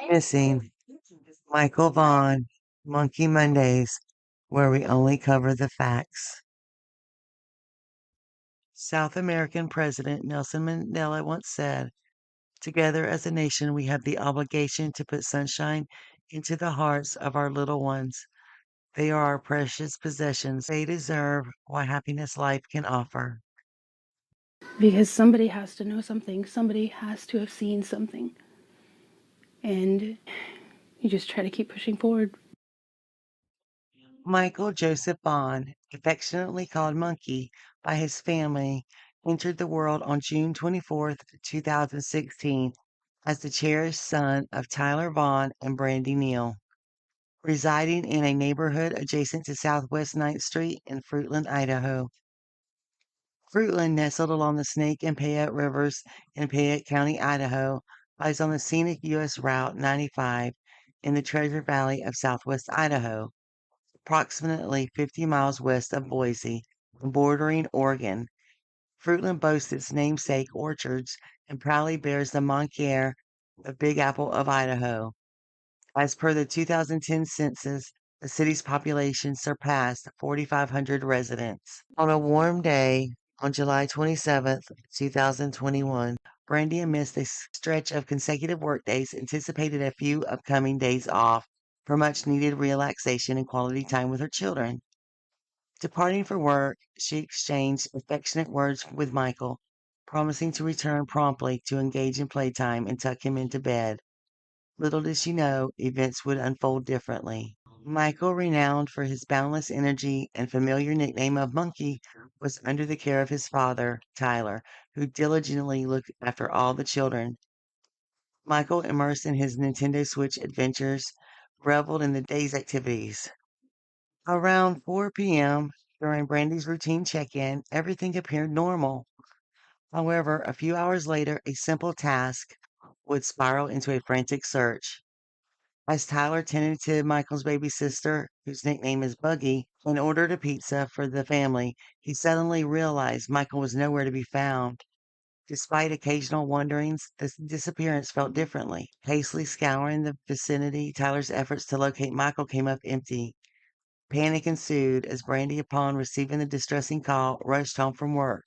Missing Michael Vaughan, Monkey Mondays, where we only cover the facts. South American President Nelson Mandela once said, "Together as a nation, we have the obligation to put sunshine into the hearts of our little ones. They are our precious possessions. They deserve what happiness life can offer." Because somebody has to know something, somebody has to have seen something. And you just try to keep pushing forward. Michael Joseph Bond, affectionately called Monkey by his family, entered the world on June 24th, 2016, as the cherished son of Tyler Vaughan and Brandineal, residing in a neighborhood adjacent to Southwest 9th Street in Fruitland, Idaho. Fruitland, nestled along the Snake and Payette rivers in Payette County, Idaho, lies on the scenic U.S. Route 95 in the Treasure Valley of Southwest Idaho, approximately 50 miles west of Boise, bordering Oregon. Fruitland boasts its namesake orchards and proudly bears the Monkey of Big Apple of Idaho. As per the 2010 census, the city's population surpassed 4,500 residents. On a warm day on July 27th, 2021, Brandy missed a stretch of consecutive workdays, anticipated a few upcoming days off for much needed relaxation and quality time with her children. Departing for work, she exchanged affectionate words with Michael, promising to return promptly to engage in playtime and tuck him into bed. Little did she know, events would unfold differently. Michael, renowned for his boundless energy and familiar nickname of Monkey, was under the care of his father, Tyler, who diligently looked after all the children. Michael, immersed in his Nintendo Switch adventures, reveled in the day's activities. Around 4 p.m., during Brandy's routine check-in, everything appeared normal. However, a few hours later, a simple task would spiral into a frantic search. As Tyler tended to Michael's baby sister, whose nickname is Buggy, and ordered a pizza for the family, he suddenly realized Michael was nowhere to be found. Despite occasional wonderings, the disappearance felt differently. Hastily scouring the vicinity, Tyler's efforts to locate Michael came up empty. Panic ensued as Brandy, upon receiving the distressing call, rushed home from work,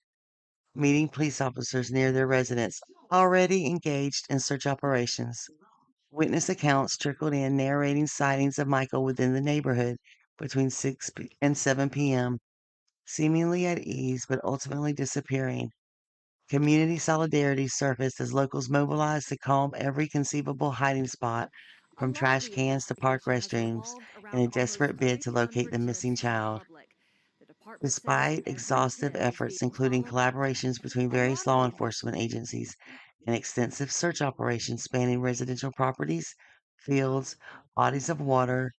meeting police officers near their residence, already engaged in search operations. Witness accounts trickled in narrating sightings of Michael within the neighborhood between 6 and 7 p.m., seemingly at ease but ultimately disappearing. Community solidarity surfaced as locals mobilized to calm every conceivable hiding spot, from trash cans to park restrooms, in a desperate bid to locate the missing child. Despite exhaustive efforts, including collaborations between various law enforcement agencies and extensive search operations spanning residential properties, fields, bodies of water,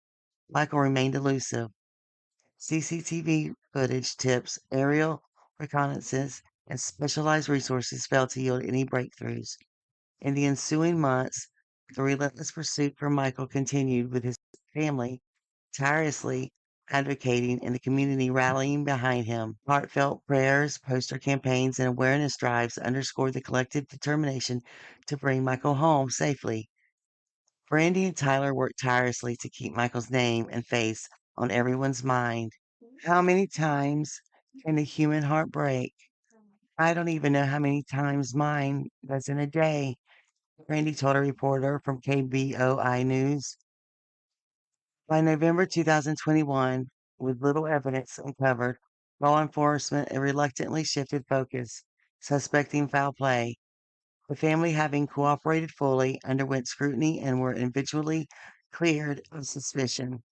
Michael remained elusive. CCTV footage, tips, aerial reconnaissance, and specialized resources failed to yield any breakthroughs. In the ensuing months, the relentless pursuit for Michael continued, with his family tirelessly advocating and the community rallying behind him. Heartfelt prayers, poster campaigns, and awareness drives underscored the collective determination to bring Michael home safely. Brandy and Tyler worked tirelessly to keep Michael's name and face on everyone's mind. How many times can the human heart break? I don't even know how many times mine does in a day, Brandy told a reporter from KBOI News. By November 2021, with little evidence uncovered, law enforcement reluctantly shifted focus, suspecting foul play. The family, having cooperated fully, underwent scrutiny and were eventually cleared of suspicion.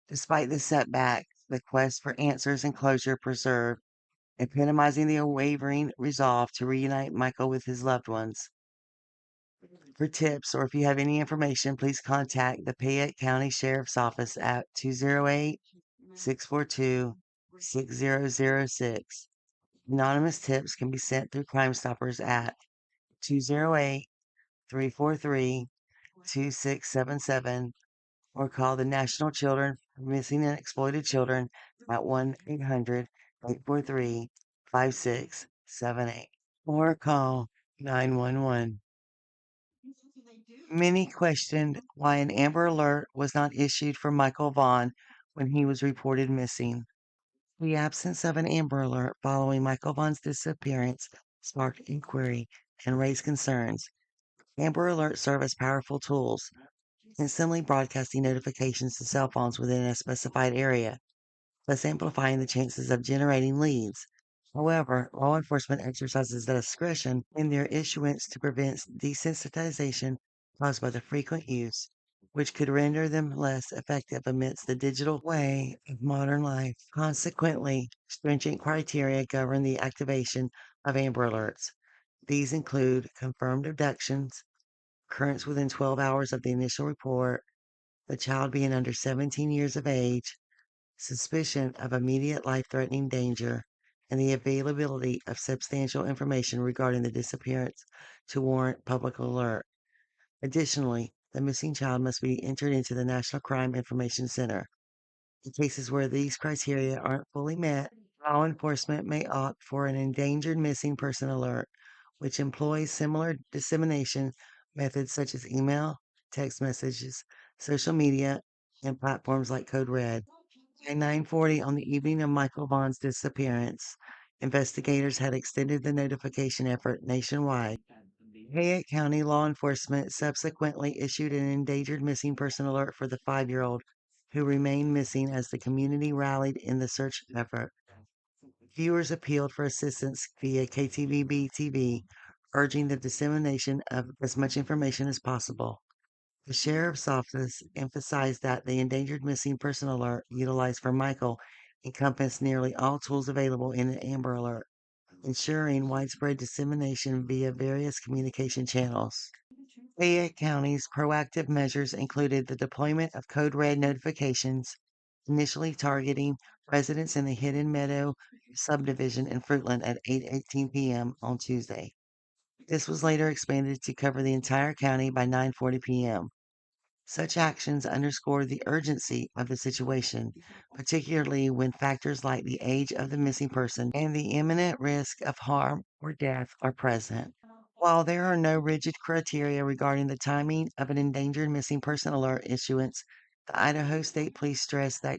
Despite the setback, the quest for answers and closure persevered, epitomizing the unwavering resolve to reunite Michael with his loved ones. For tips, or if you have any information, please contact the Payette County Sheriff's Office at 208 642 6006. Anonymous tips can be sent through Crime Stoppers at 208 343 2677, or call the National Children for Missing and Exploited Children at 1-800-843-5678, or call 911. Many questioned why an Amber Alert was not issued for Michael Vaughan when he was reported missing. The absence of an Amber Alert following Michael Vaughan's disappearance sparked inquiry and raised concerns. Amber Alerts serve as powerful tools, instantly broadcasting notifications to cell phones within a specified area, thus amplifying the chances of generating leads. However, law enforcement exercises discretion in their issuance to prevent desensitization caused by the frequent use, which could render them less effective amidst the digital way of modern life. Consequently, stringent criteria govern the activation of Amber Alerts. These include confirmed abductions, occurrence within 12 hours of the initial report, the child being under 17 years of age, suspicion of immediate life-threatening danger, and the availability of substantial information regarding the disappearance to warrant public alert. Additionally, the missing child must be entered into the National Crime Information Center. In cases where these criteria aren't fully met, law enforcement may opt for an endangered missing person alert, which employs similar dissemination methods such as email, text messages, social media, and platforms like Code Red. At 9:40 on the evening of Michael Vaughan's disappearance, investigators had extended the notification effort nationwide. Fayette County law enforcement subsequently issued an endangered missing person alert for the 5-year-old who remained missing as the community rallied in the search effort. Viewers appealed for assistance via KTVB TV, urging the dissemination of as much information as possible. The sheriff's office emphasized that the endangered missing person alert utilized for Michael encompassed nearly all tools available in an Amber Alert, ensuring widespread dissemination via various communication channels. Fayette County's proactive measures included the deployment of Code Red notifications, initially targeting residents in the Hidden Meadow subdivision in Fruitland at 8:18 p.m. on Tuesday. This was later expanded to cover the entire county by 9:40 p.m. Such actions underscore the urgency of the situation, particularly when factors like the age of the missing person and the imminent risk of harm or death are present. While there are no rigid criteria regarding the timing of an endangered missing person alert issuance, the Idaho State Police stress that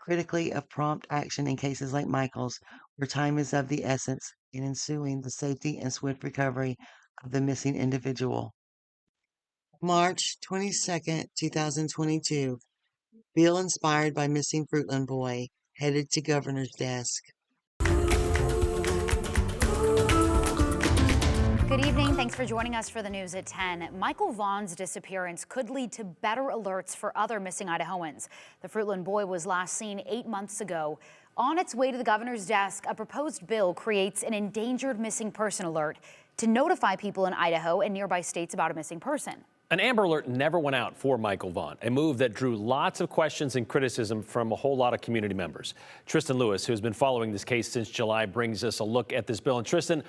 critically of prompt action in cases like Michael's, where time is of the essence in ensuing the safety and swift recovery of the missing individual. March 22nd, 2022. Bill inspired by missing Fruitland boy headed to governor's desk. Good evening. Thanks for joining us for the news at 10. Michael Vaughan's disappearance could lead to better alerts for other missing Idahoans. The Fruitland boy was last seen 8 months ago. On its way to the governor's desk, a proposed bill creates an endangered missing person alert to notify people in Idaho and nearby states about a missing person. An Amber Alert never went out for Michael Vaughan, a move that drew lots of questions and criticism from a whole lot of community members. Tristan Lewis, who has been following this case since July, brings us a look at this bill. And Tristan,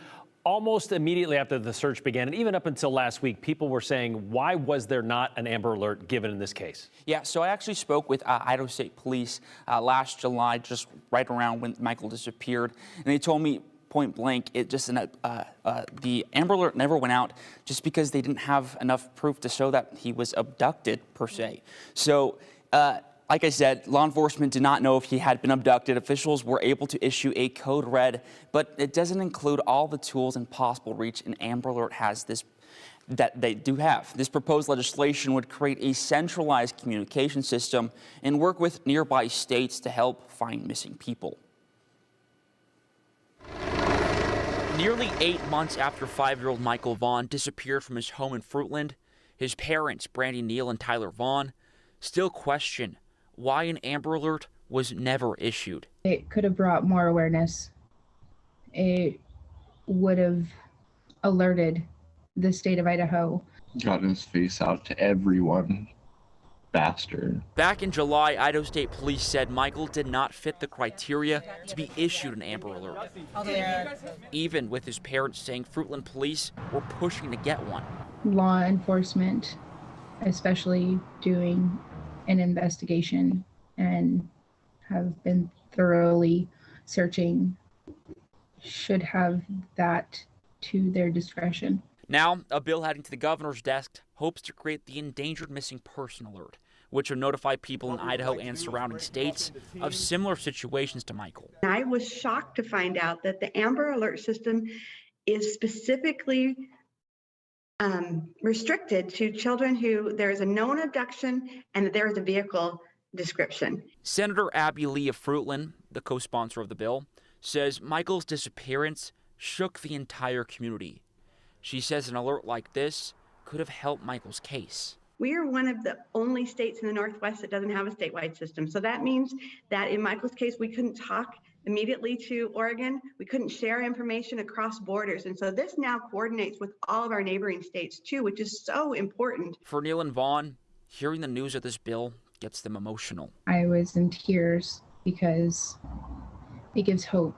almost immediately after the search began, and even up until last week, people were saying, why was there not an Amber Alert given in this case? Yeah, so I actually spoke with Idaho State Police last July, just right around when Michael disappeared, and they told me point blank, the Amber Alert never went out just because they didn't have enough proof to show that he was abducted, per se. So, like I said, law enforcement did not know if he had been abducted. Officials were able to issue a code red, but it doesn't include all the tools and possible reach an Amber Alert has that they do have. This proposed legislation would create a centralized communication system and work with nearby states to help find missing people. Nearly 8 months after 5-year-old Michael Vaughan disappeared from his home in Fruitland, his parents, Brandineal and Tyler Vaughan, still question why an Amber Alert was never issued. It could have brought more awareness. It would have alerted the state of Idaho. Gotten his face out to everyone faster. Back in July, Idaho State Police said Michael did not fit the criteria to be issued an Amber Alert, even with his parents saying Fruitland police were pushing to get one. Law enforcement, especially doing an investigation and have been thoroughly searching, should have that to their discretion. Now, a bill heading to the governor's desk hopes to create the Endangered Missing Person Alert, which would notify people in Idaho and surrounding states of similar situations to Michael. I was shocked to find out that the Amber Alert system is specifically restricted to children who there is a known abduction and there is a vehicle description. Senator Abby Lee of Fruitland, the co-sponsor of the bill, says Michael's disappearance shook the entire community. She says an alert like this could have helped Michael's case. We are one of the only states in the Northwest that doesn't have a statewide system. So that means that in Michael's case, we couldn't talk immediately to Oregon. We couldn't share information across borders. And so this now coordinates with all of our neighboring states too, which is so important. For Neil and Vaughan, hearing the news of this bill gets them emotional. I was in tears because it gives hope.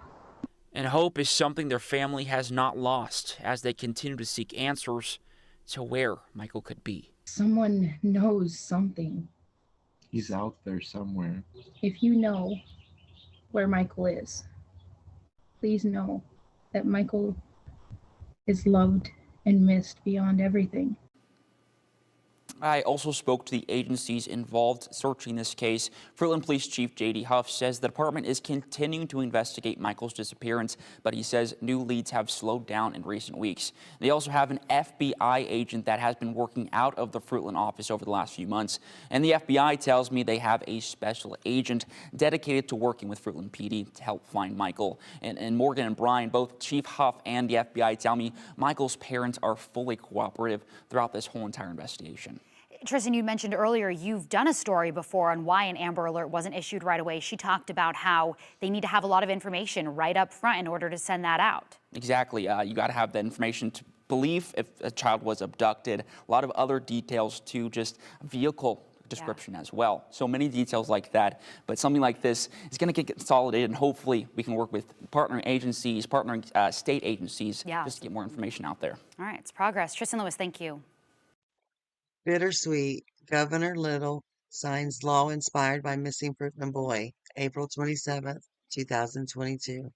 And hope is something their family has not lost as they continue to seek answers to where Michael could be. Someone knows something. He's out there somewhere. If you know where Michael is, please know that Michael is loved and missed beyond everything. I also spoke to the agencies involved searching this case. Fruitland Police Chief J.D. Huff says the department is continuing to investigate Michael's disappearance, but he says new leads have slowed down in recent weeks. They also have an FBI agent that has been working out of the Fruitland office over the last few months. And the FBI tells me they have a special agent dedicated to working with Fruitland PD to help find Michael. And Morgan and Brian, both Chief Huff and the FBI, tell me Michael's parents are fully cooperative throughout this whole entire investigation. Tristan, you mentioned earlier you've done a story before on why an Amber Alert wasn't issued right away. She talked about how they need to have a lot of information right up front in order to send that out. Exactly. You got to have the information to believe if a child was abducted. A lot of other details too, just vehicle description as well. So many details like that. But something like this is going to get consolidated, and hopefully we can work with partnering agencies, partnering state agencies, just to get more information out there. All right, it's progress. Tristan Lewis, thank you. Bittersweet. Governor Little signs law inspired by missing Fruitland boy, April 27th, 2022.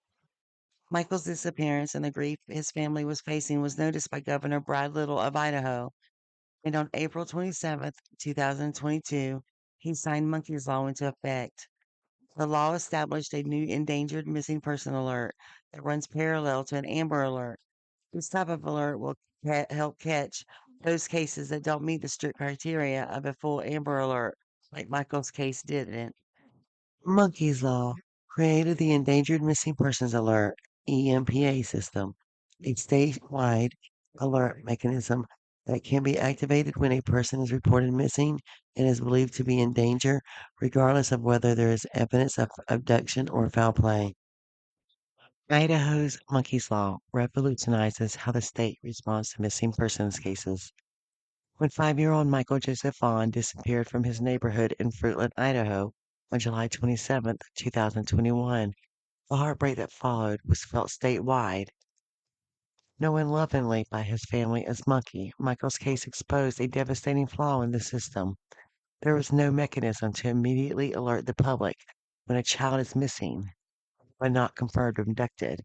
Michael's disappearance and the grief his family was facing was noticed by Governor Brad Little of Idaho. And on April 27th, 2022, he signed monkeyslaw into effect. The law established a new endangered missing person alert that runs parallel to an Amber Alert. This type of alert will help catch those cases that don't meet the strict criteria of a full Amber Alert, like Michael's case didn't. Monkeyslaw created the Endangered Missing Persons Alert, EMPA system, a statewide alert mechanism that can be activated when a person is reported missing and is believed to be in danger, regardless of whether there is evidence of abduction or foul play. Idaho's monkeyslaw revolutionizes how the state responds to missing persons cases. When 5-year-old Michael Joseph Vaughan disappeared from his neighborhood in Fruitland, Idaho on July 27, 2021, the heartbreak that followed was felt statewide. Known lovingly by his family as Monkey, Michael's case exposed a devastating flaw in the system. There was no mechanism to immediately alert the public when a child is missing, but not confirmed abducted.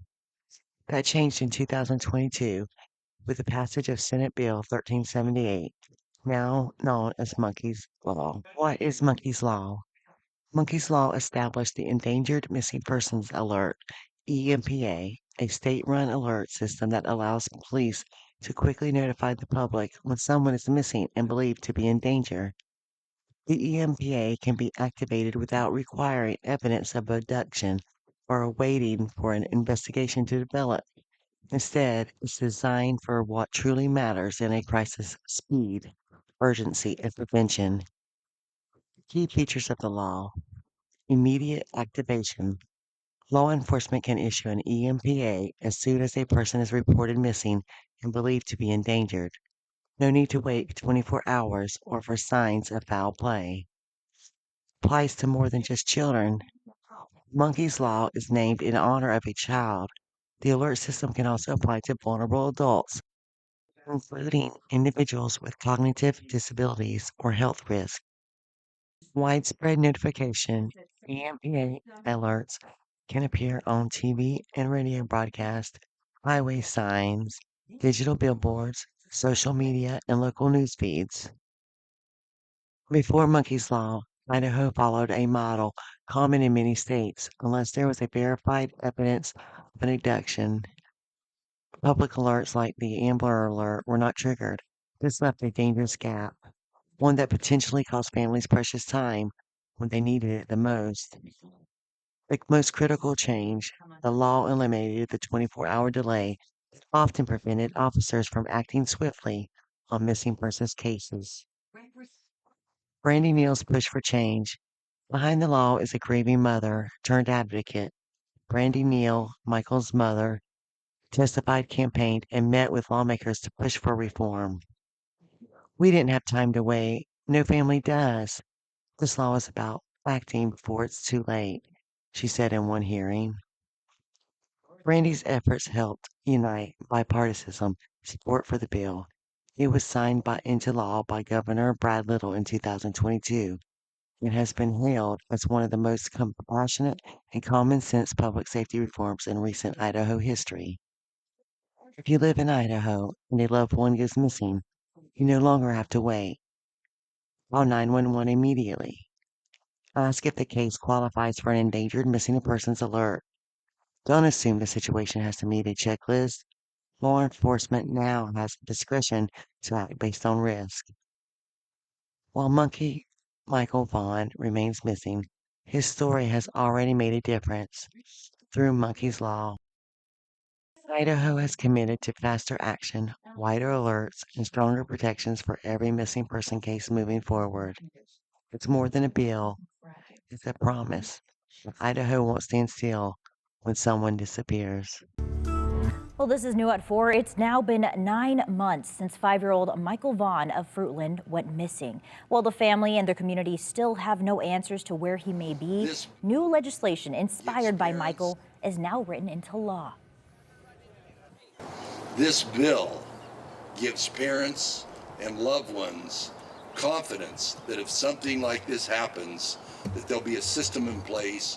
That changed in 2022 with the passage of Senate Bill 1378, now known as Monkey's Law. What is Monkey's Law? Monkey's Law established the Endangered Missing Persons Alert, EMPA, a state-run alert system that allows police to quickly notify the public when someone is missing and believed to be in danger. The EMPA can be activated without requiring evidence of abduction or waiting for an investigation to develop. Instead, it's designed for what truly matters in a crisis: speed, urgency, and prevention. Key features of the law: immediate activation. Law enforcement can issue an EMPA as soon as a person is reported missing and believed to be endangered. No need to wait 24 hours or for signs of foul play. Applies to more than just children. Monkey's Law is named in honor of a child. The alert system can also apply to vulnerable adults, including individuals with cognitive disabilities or health risks. Widespread notification, EMPA alerts can appear on TV and radio broadcast, highway signs, digital billboards, social media, and local news feeds. Before monkeyslaw, Idaho followed a model common in many states. Unless there was a verified evidence of an abduction, public alerts like the Amber Alert were not triggered. This left a dangerous gap, one that potentially cost families precious time when they needed it the most. The most critical change, the law eliminated the 24-hour delay that often prevented officers from acting swiftly on missing persons cases. Brandineal's push for change. Behind the law is a grieving mother turned advocate. Brandineal, Michael's mother, testified, campaigned, and met with lawmakers to push for reform. We didn't have time to wait. No family does. This law is about acting before it's too late, she said in one hearing. Brandy's efforts helped unite bipartisan support for the bill. It was signed into law by Governor Brad Little in 2022. It has been hailed as one of the most compassionate and common sense public safety reforms in recent Idaho history. If you live in Idaho and a loved one goes missing, you no longer have to wait. Call 911 immediately. Ask if the case qualifies for an endangered missing persons alert. Don't assume the situation has to meet a checklist. Law enforcement now has discretion to act based on risk. While monkey Michael Vaughan remains missing, his story has already made a difference. Through monkeyslaw, Idaho has committed to faster action, wider alerts, and stronger protections for every missing person case moving forward. It's more than a bill, it's a promise. Idaho won't stand still when someone disappears. Well, this is new at 4. It's now been 9 months since 5-year-old Michael Vaughan of Fruitland went missing. While the family and their community still have no answers to where he may be, new legislation inspired by Michael is now written into law. This bill gives parents and loved ones confidence that if something like this happens, that there'll be a system in place.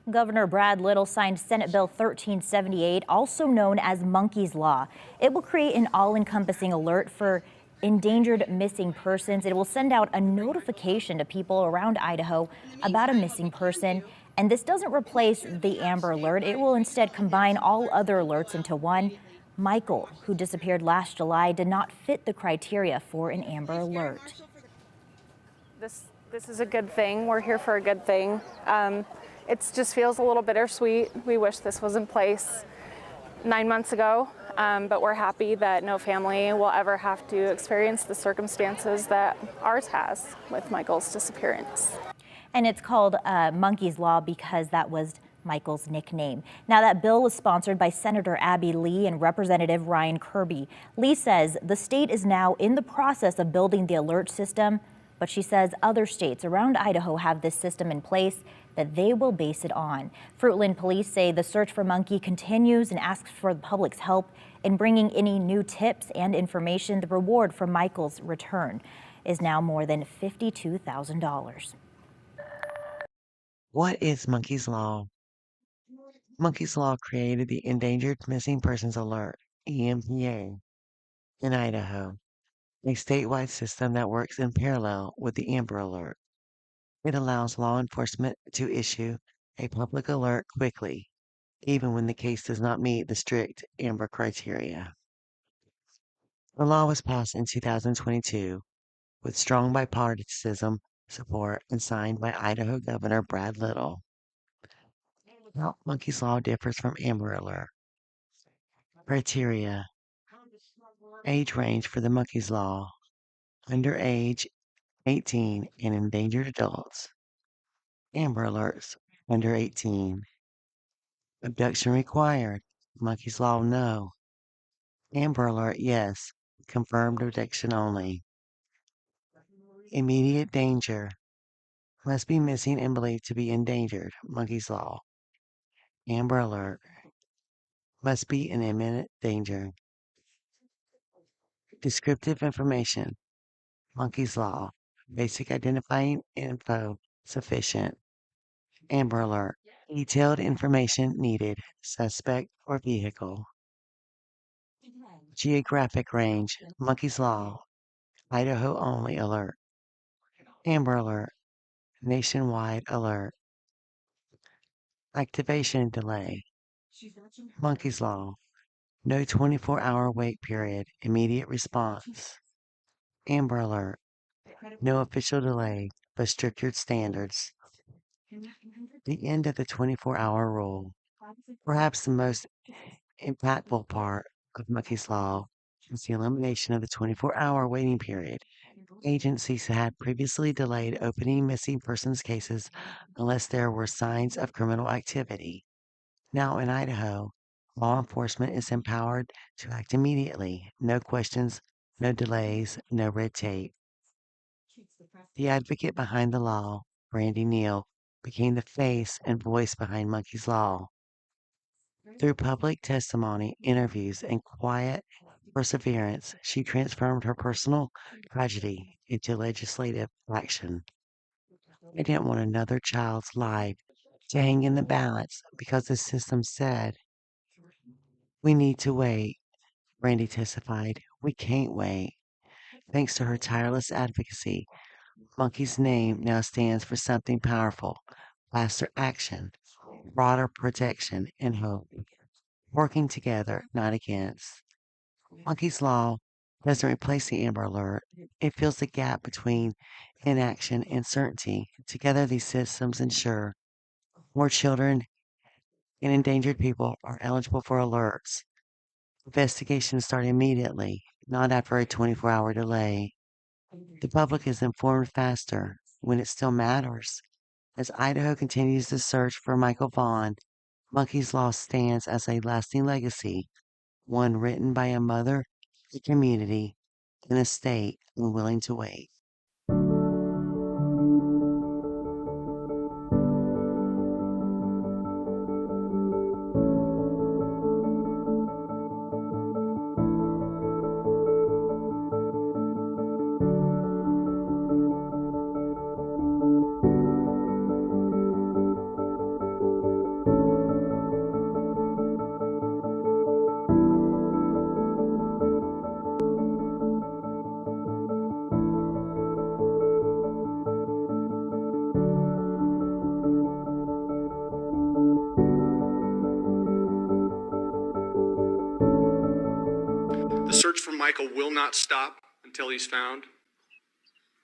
Governor Brad Little signed Senate Bill 1378, also known as Monkey's Law. It will create an all-encompassing alert for endangered missing persons. It will send out a notification to people around Idaho about a missing person. And this doesn't replace the Amber Alert. It will instead combine all other alerts into one. Michael, who disappeared last July, did not fit the criteria for an Amber Alert. This is a good thing. We're here for a good thing. It just feels a little bittersweet. We wish this was in place 9 months ago, but we're happy that no family will ever have to experience the circumstances that ours has with Michael's disappearance. And it's called Monkey's Law because that was Michael's nickname. Now, that bill was sponsored by Senator Abby Lee and Representative Ryan Kirby. Lee says the state is now in the process of building the alert system, but she says other states around Idaho have this system in place that they will base it on. Fruitland police say the search for Monkey continues and asks for the public's help in bringing any new tips and information. The reward for Michael's return is now more than $52,000. What is Monkey's Law? Monkey's Law created the Endangered Missing Persons Alert, EMPA, in Idaho, a statewide system that works in parallel with the Amber Alert. It allows law enforcement to issue a public alert quickly, even when the case does not meet the strict Amber criteria. The law was passed in 2022 with strong bipartisan support and signed by Idaho Governor Brad Little. How Monkey's Law differs from Amber Alert. Criteria. Age range for the Monkey's Law. Underage 18 and endangered adults. Amber Alerts under 18. Abduction required. Monkey's Law no. Amber Alert yes. Confirmed abduction only. Immediate danger. Must be missing and believed to be endangered. Monkey's Law. Amber Alert. Must be in imminent danger. Descriptive information. Monkey's Law. Basic identifying info sufficient. Amber Alert. Detailed information needed. Suspect or vehicle. Geographic range, monkeyslaw, Idaho only alert. Amber alert, nationwide alert. Activation delay. Monkeyslaw, no 24-hour wait period, immediate response. Amber alert, no official delay, but stricter standards. The end of the 24-hour rule. Perhaps the most impactful part of monkeyslaw is the elimination of the 24-hour waiting period. Agencies had previously delayed opening missing persons cases unless there were signs of criminal activity. Now in Idaho, law enforcement is empowered to act immediately. No questions, no delays, no red tape. The advocate behind the law, Brandineal, became the face and voice behind monkeyslaw. Through public testimony, interviews, and quiet perseverance, she transformed her personal tragedy into legislative action. I didn't want another child's life to hang in the balance because the system said, "We need to wait." Brandy testified, "We can't wait." Thanks to her tireless advocacy, Monkey's name now stands for something powerful: faster action, broader protection, and hope. Working together, not against. monkeyslaw doesn't replace the Amber Alert. It fills the gap between inaction and certainty. Together, these systems ensure more children and endangered people are eligible for alerts. Investigations start immediately, not after a 24-hour delay. The public is informed faster when it still matters. As Idaho continues the search for Michael Vaughan, monkeyslaw stands as a lasting legacy, one written by a mother, a community, and a state unwilling to wait. The search for Michael will not stop until he's found,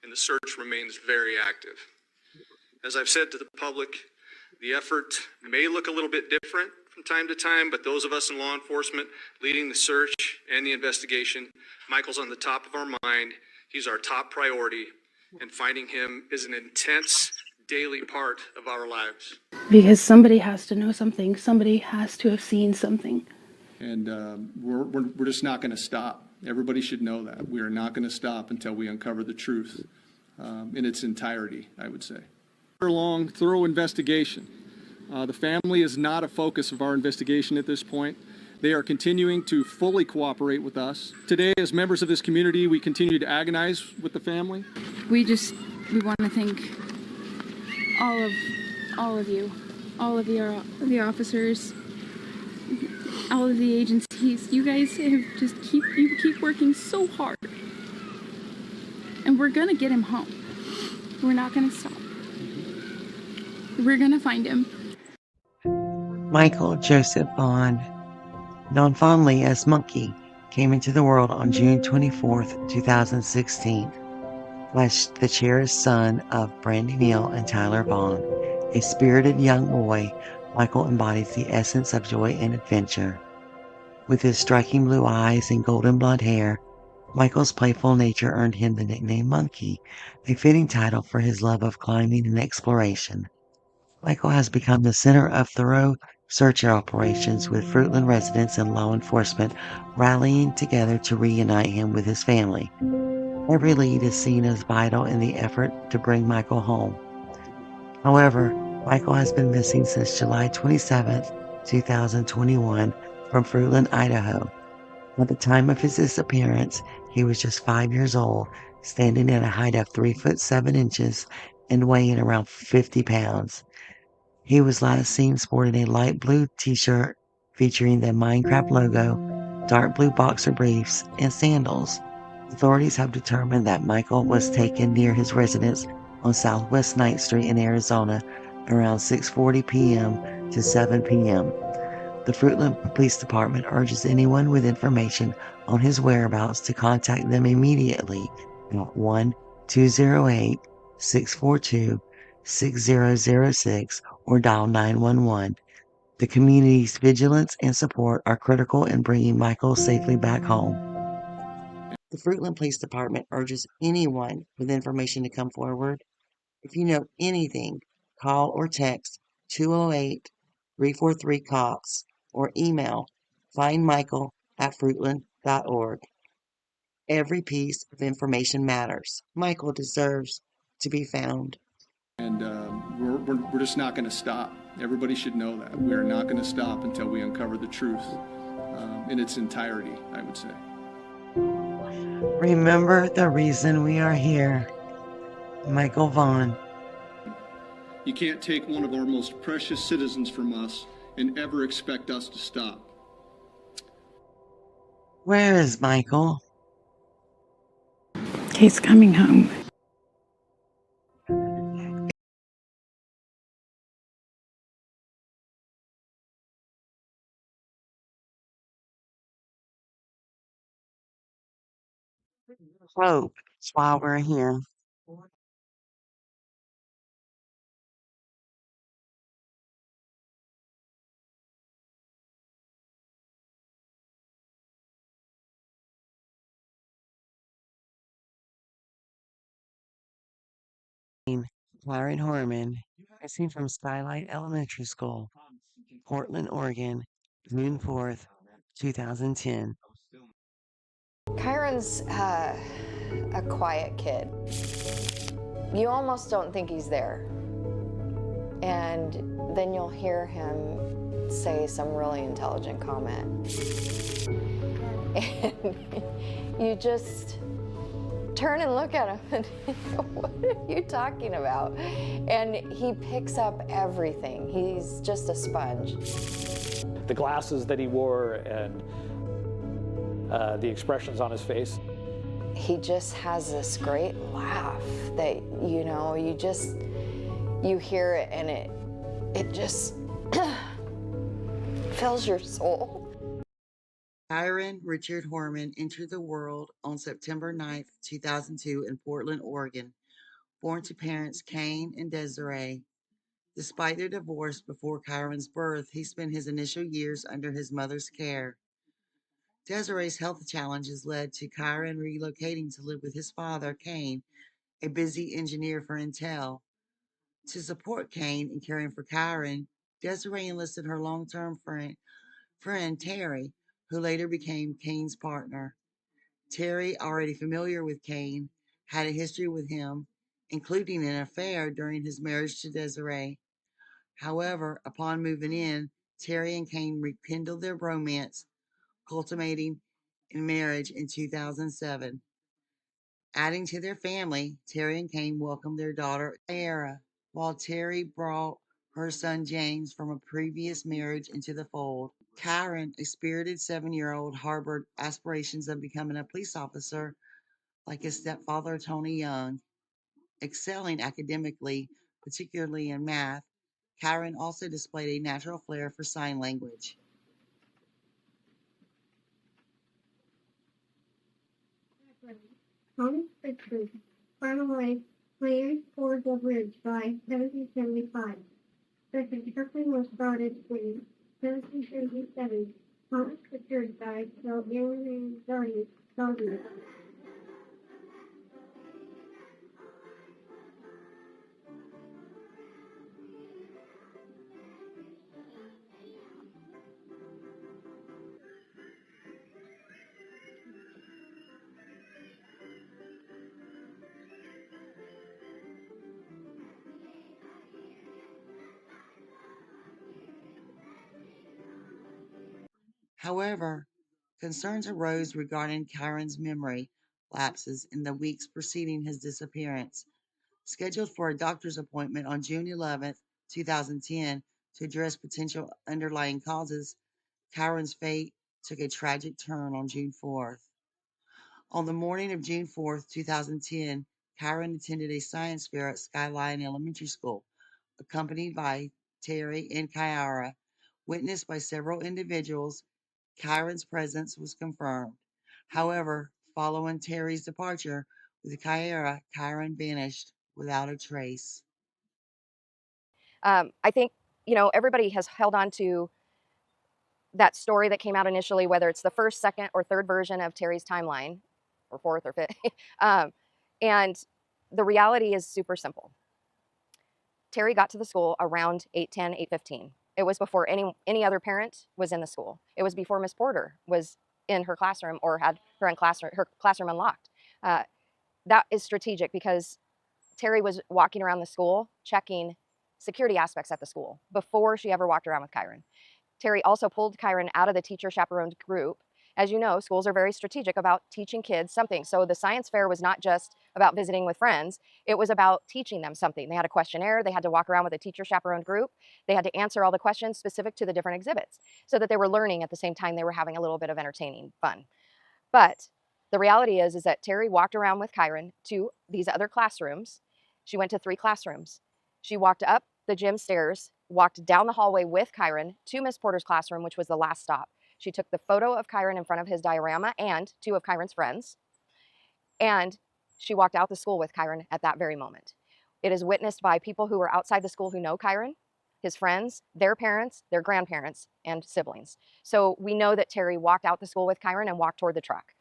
and the search remains very active. As I've said to the public, the effort may look a little bit different from time to time, but those of us in law enforcement leading the search and the investigation, Michael's on the top of our mind. He's our top priority, and finding him is an intense daily part of our lives. Because somebody has to know something. Somebody has to have seen something. And we're just not going to stop. Everybody should know that. We are not going to stop until we uncover the truth in its entirety, I would say. Long, thorough investigation. The family is not a focus of our investigation at this point. They are continuing to fully cooperate with us. Today, as members of this community, we continue to agonize with the family. We want to thank all of you, the officers, all of the agencies. You guys have just keep working so hard, and we're gonna get him home. We're not gonna stop. We're gonna find him. Michael Joseph Vaughan, known fondly as Monkey, came into the world on June 24th, 2016, as the cherished son of Brandineal and Tyler Vaughan. A spirited young boy, Michael embodies the essence of joy and adventure. With his striking blue eyes and golden blonde hair, Michael's playful nature earned him the nickname Monkey, a fitting title for his love of climbing and exploration. Michael has become the center of thorough search operations, with Fruitland residents and law enforcement rallying together to reunite him with his family. Every lead is seen as vital in the effort to bring Michael home. However, Michael has been missing since July 27, 2021, from Fruitland, Idaho. At the time of his disappearance, he was just 5 years old, standing at a height of 3 foot 7 inches and weighing around 50 pounds. He was last seen sporting a light blue t-shirt featuring the Minecraft logo, dark blue boxer briefs, and sandals. Authorities have determined that Michael was taken near his residence on Southwest 9th Street in Arizona around 6:40 p.m. to 7 p.m. The Fruitland Police Department urges anyone with information on his whereabouts to contact them immediately at 1-208-642-6006 or dial 911. The community's vigilance and support are critical in bringing Michael safely back home. The Fruitland Police Department urges anyone with information to come forward. If you know anything, call or text 208-343-COPS or email findmichael@fruitland.org. Every piece of information matters. Michael deserves to be found. And we're just not going to stop. Everybody should know that. We're not going to stop until we uncover the truth in its entirety, I would say. Remember the reason we are here. Michael Vaughan. You can't take one of our most precious citizens from us and ever expect us to stop. Where is Michael? He's coming home. Hope. That's why we're here. Byron Horman, missing from Skylight Elementary School, Portland, Oregon, June 4th, 2010. Kyron's a quiet kid. You almost don't think he's there. And then you'll hear him say some really intelligent comment. And you just turn and look at him and what are you talking about? And he picks up everything. He's just a sponge. The glasses that he wore and the expressions on his face. He just has this great laugh that, you know, you hear it and it just fills your soul. Kyron Richard Horman entered the world on September 9th, 2002 in Portland, Oregon, born to parents Kane and Desiree. Despite their divorce before Kyron's birth, he spent his initial years under his mother's care. Desiree's health challenges led to Kyron relocating to live with his father, Kane, a busy engineer for Intel. To support Kane in caring for Kyron, Desiree enlisted her long-term friend Terry, who later became Kane's partner. Terry, already familiar with Kane, had a history with him, including an affair during his marriage to Desiree. However, upon moving in, Terry and Kane rekindled their romance, culminating in marriage in 2007. Adding to their family, Terry and Kane welcomed their daughter, Era, while Terry brought her son James from a previous marriage into the fold. Kyron, a spirited 7-year-old, harbored aspirations of becoming a police officer like his stepfather, Tony Young. Excelling academically, particularly in math, Kyron also displayed a natural flair for sign language. Thomas Pittsburgh, ran away players toward the bridge by 1775. The construction was started in 1737. Thomas Pittsburgh died while alienating Dartmouth. However, concerns arose regarding Kyron's memory lapses in the weeks preceding his disappearance. Scheduled for a doctor's appointment on June 11, 2010, to address potential underlying causes, Kyron's fate took a tragic turn on June 4th. On the morning of June 4th, 2010, Kyron attended a science fair at Skyline Elementary School, accompanied by Terry and Kyra. Witnessed by several individuals, Kyron's presence was confirmed. However, following Terry's departure with Kyra, Kyron vanished without a trace. I think, everybody has held on to that story that came out initially, whether it's the first, second, or third version of Terry's timeline, or fourth or fifth. And the reality is super simple. Terry got to the school around 8:10, 8:15. It was before any other parent was in the school. It was before Miss Porter was in her classroom or had her classroom unlocked. That is strategic because Terry was walking around the school checking security aspects at the school before she ever walked around with Kyron. Terry also pulled Kyron out of the teacher chaperoned group. As you know, schools are very strategic about teaching kids something. So the science fair was not just about visiting with friends. It was about teaching them something. They had a questionnaire. They had to walk around with a teacher chaperoned group. They had to answer all the questions specific to the different exhibits so that they were learning at the same time they were having a little bit of entertaining fun. But the reality is that Terry walked around with Kyron to these other classrooms. She went to 3 classrooms. She walked up the gym stairs, walked down the hallway with Kyron to Miss Porter's classroom, which was the last stop. She took the photo of Kyron in front of his diorama and 2 of Kyron's friends, and she walked out the school with Kyron at that very moment. It is witnessed by people who are outside the school who know Kyron, his friends, their parents, their grandparents, and siblings. So we know that Terry walked out the school with Kyron and walked toward the truck.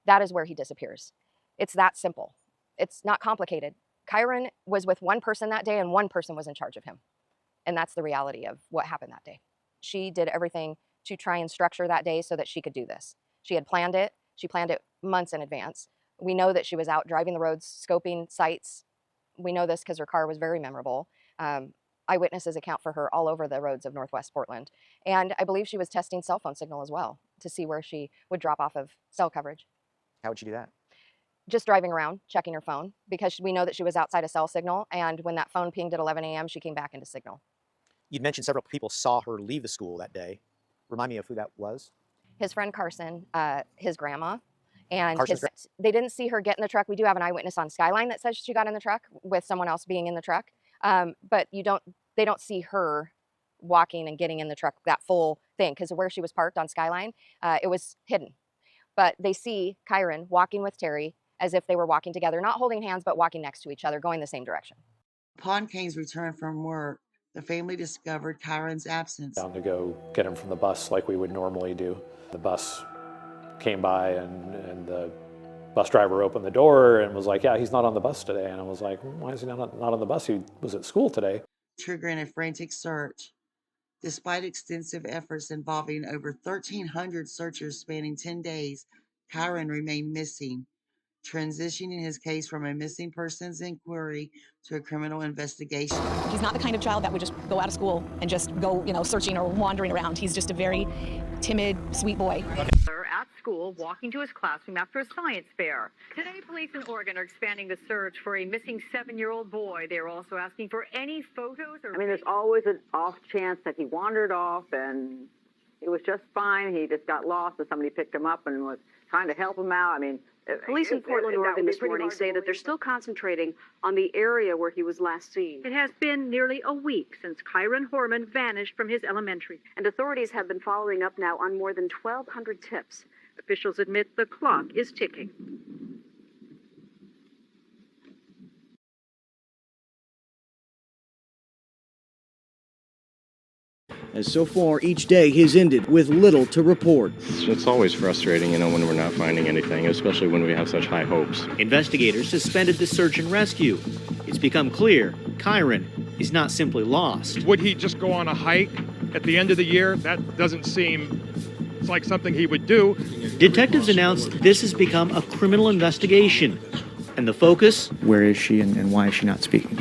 That is where he disappears. It's that simple. It's not complicated. Kyron was with one person that day and one person was in charge of him. And that's the reality of what happened that day. She did everything to try and structure that day so that she could do this. She had planned it. She planned it months in advance. We know that she was out driving the roads, scoping sites. We know this because her car was very memorable. Eyewitnesses account for her all over the roads of Northwest Portland. And I believe she was testing cell phone signal as well to see where she would drop off of cell coverage. How would she do that? Just driving around, checking her phone, because we know that she was outside a cell signal. And when that phone pinged at 11 a.m., she came back into signal. You'd mentioned several people saw her leave the school that day. Remind me of who that was. His friend Carson, his grandma, and Carson's they didn't see her get in the truck. We do have an eyewitness on Skyline that says she got in the truck with someone else being in the truck. But they don't see her walking and getting in the truck, that full thing, because where she was parked on Skyline, it was hidden. But they see Kyron walking with Terry as if they were walking together, not holding hands, but walking next to each other, going the same direction. Upon Kane's return from work, the family discovered Kyron's absence. Down to go get him from the bus like we would normally do. The bus came by and the bus driver opened the door and was like, yeah, he's not on the bus today. And I was like, why is he not on the bus? He was at school today. Triggering a frantic search. Despite extensive efforts involving over 1,300 searchers spanning 10 days, Kyron remained missing, transitioning his case from a missing persons inquiry to a criminal investigation. He's not the kind of child that would just go out of school and just go, searching or wandering around. He's just a very timid, sweet boy. At school, walking to his classroom after a science fair. Today, police in Oregon are expanding the search for a missing 7-year-old boy. They're also asking for any photos or... there's always an off chance that he wandered off and he was just fine. He just got lost and somebody picked him up and was trying to help him out. Police in Portland, Oregon this morning say that they're still concentrating on the area where he was last seen. It has been nearly a week since Kyron Horman vanished from his elementary. And authorities have been following up now on more than 1,200 tips. Officials admit the clock is ticking. As so far, each day has ended with little to report. It's always frustrating, when we're not finding anything, especially when we have such high hopes. Investigators suspended the search and rescue. It's become clear Kyron is not simply lost. Would he just go on a hike at the end of the year? That doesn't seem like something he would do. Detectives announced this has become a criminal investigation. And the focus? Where is she and why is she not speaking?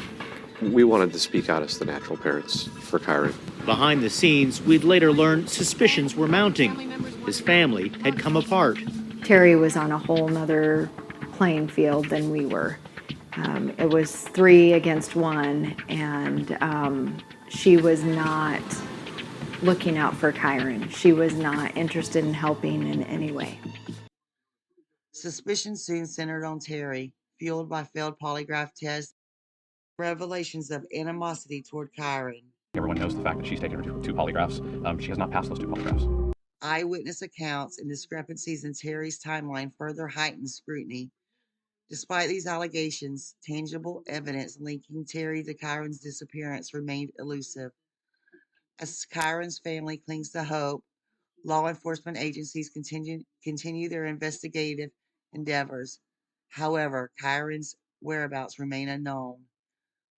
We wanted to speak out as the natural parents for Kyron. Behind the scenes, we'd later learn suspicions were mounting. His family had come apart. Terry was on a whole nother playing field than we were. It was 3 against 1, and she was not looking out for Kyron. She was not interested in helping in any way. Suspicion soon centered on Terry, fueled by failed polygraph tests, revelations of animosity toward Kyron. Everyone knows the fact that she's taken her two polygraphs. She has not passed those two polygraphs. Eyewitness accounts and discrepancies in Terry's timeline further heightened scrutiny. Despite these allegations, tangible evidence linking Terry to Kyron's disappearance remained elusive. As Kyron's family clings to hope, law enforcement agencies continue their investigative endeavors. However, Kyron's whereabouts remain unknown,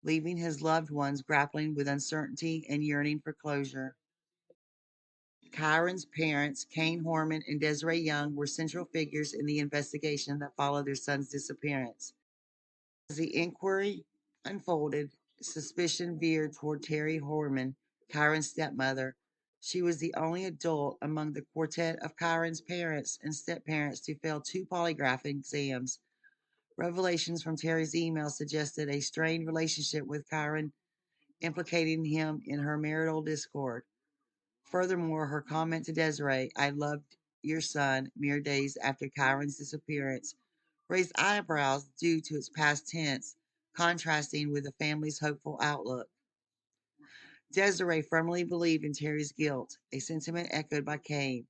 leaving his loved ones grappling with uncertainty and yearning for closure. Kyron's parents, Kane Horman and Desiree Young, were central figures in the investigation that followed their son's disappearance. As the inquiry unfolded, suspicion veered toward Terry Horman, Kyron's stepmother. She was the only adult among the quartet of Kyron's parents and step-parents to fail 2 polygraph exams. Revelations from Terry's email suggested a strained relationship with Kyron, implicating him in her marital discord. Furthermore, her comment to Desiree, "I loved your son," mere days after Kyron's disappearance, raised eyebrows due to its past tense, contrasting with the family's hopeful outlook. Desiree firmly believed in Terry's guilt, a sentiment echoed by Kane.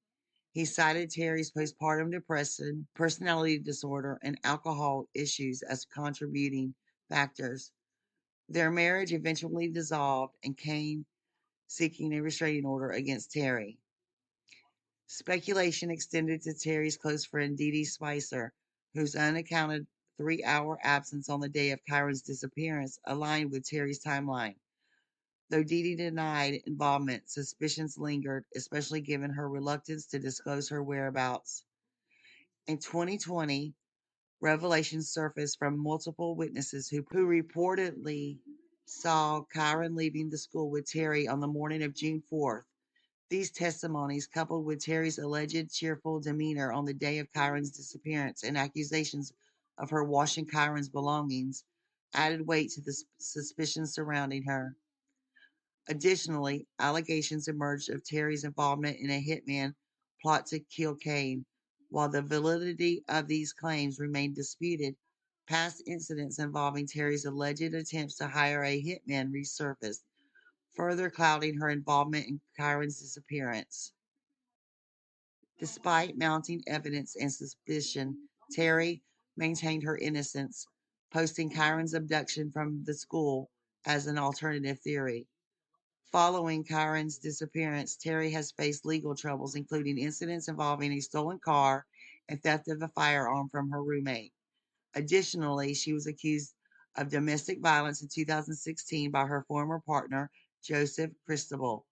He cited Terry's postpartum depression, personality disorder, and alcohol issues as contributing factors. Their marriage eventually dissolved, and Kane seeking a restraining order against Terry. Speculation extended to Terry's close friend Dee Dee Spicer, whose unaccounted 3-hour absence on the day of Kyron's disappearance aligned with Terry's timeline. Though Dee Dee denied involvement, suspicions lingered, especially given her reluctance to disclose her whereabouts. In 2020, revelations surfaced from multiple witnesses who reportedly saw Kyron leaving the school with Terry on the morning of June 4th. These testimonies, coupled with Terry's alleged cheerful demeanor on the day of Kyron's disappearance and accusations of her washing Kyron's belongings, added weight to the suspicions surrounding her. Additionally, allegations emerged of Terry's involvement in a hitman plot to kill Kane. While the validity of these claims remained disputed, past incidents involving Terry's alleged attempts to hire a hitman resurfaced, further clouding her involvement in Kyron's disappearance. Despite mounting evidence and suspicion, Terry maintained her innocence, posting Kyron's abduction from the school as an alternative theory. Following Kyron's disappearance, Terry has faced legal troubles, including incidents involving a stolen car and theft of a firearm from her roommate. Additionally, she was accused of domestic violence in 2016 by her former partner, Joseph Cristobal.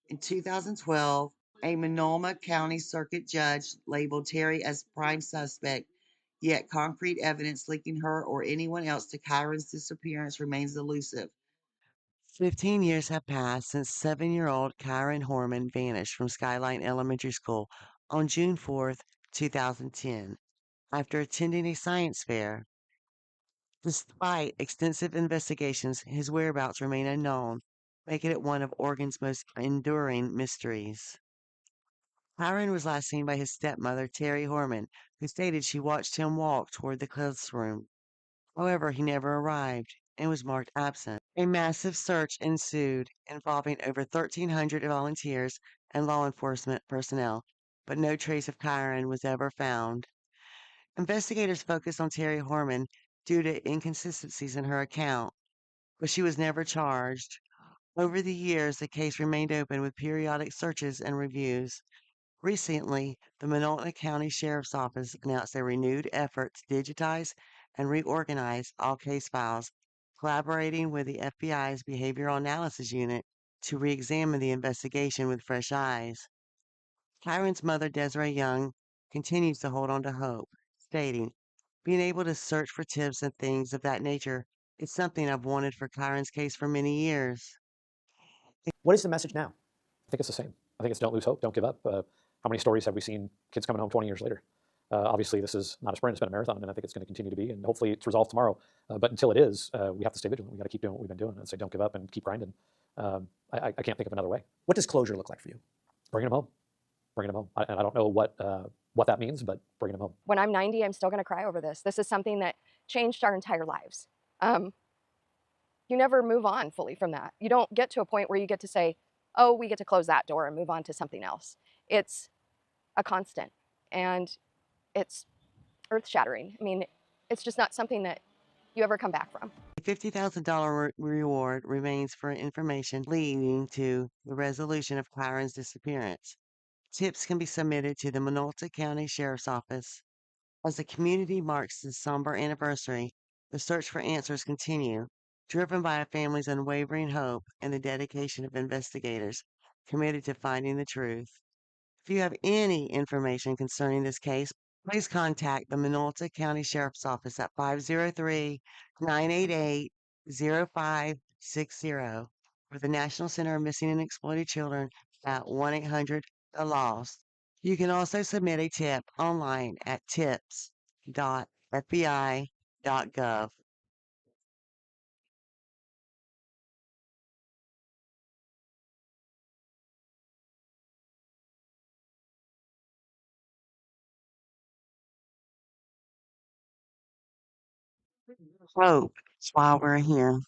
In 2012, a Multnomah County Circuit judge labeled Terry as prime suspect, yet concrete evidence linking her or anyone else to Kyron's disappearance remains elusive. 15 years have passed since 7-year-old Kyron Horman vanished from Skyline Elementary School on June 4th, 2010, after attending a science fair. Despite extensive investigations, his whereabouts remain unknown, making it one of Oregon's most enduring mysteries. Kyron was last seen by his stepmother, Terry Horman, who stated she watched him walk toward the classroom. However, he never arrived and was marked absent. A massive search ensued, involving over 1,300 volunteers and law enforcement personnel, but no trace of Kyron was ever found. Investigators focused on Terry Horman due to inconsistencies in her account, but she was never charged. Over the years, the case remained open with periodic searches and reviews. Recently, the Multnomah County Sheriff's Office announced a renewed effort to digitize and reorganize all case files, collaborating with the FBI's Behavioral Analysis Unit to re-examine the investigation with fresh eyes. Kyron's mother, Desiree Young, continues to hold on to hope, stating, "Being able to search for tips and things of that nature is something I've wanted for Kyron's case for many years." What is the message now? I think it's the same. I think it's don't lose hope, don't give up. How many stories have we seen kids coming home 20 years later? Obviously, this is not a sprint, it's been a marathon, and I think it's going to continue to be, and hopefully it's resolved tomorrow. But until it is, we have to stay vigilant. We got to keep doing what we've been doing and say, don't give up and keep grinding. I can't think of another way. What does closure look like for you? Bringing them home. Bringing them home. And I don't know what that means, but bringing them home. When I'm 90, I'm still going to cry over this. This is something that changed our entire lives. You never move on fully from that. You don't get to a point where you get to say, oh, we get to close that door and move on to something else. It's a constant, and it's earth-shattering. I mean, it's just not something that you ever come back from. A $50,000 reward remains for information leading to the resolution of Kyron's disappearance. Tips can be submitted to the Minolta County Sheriff's Office. As the community marks the somber anniversary, the search for answers continue, driven by a family's unwavering hope and the dedication of investigators committed to finding the truth. If you have any information concerning this case, please contact the Minolta County Sheriff's Office at 503-988-0560 or the National Center of Missing and Exploited Children at 1-800-THE-LOST. You can also submit a tip online at tips.fbi.gov. Hope, that's why we're here.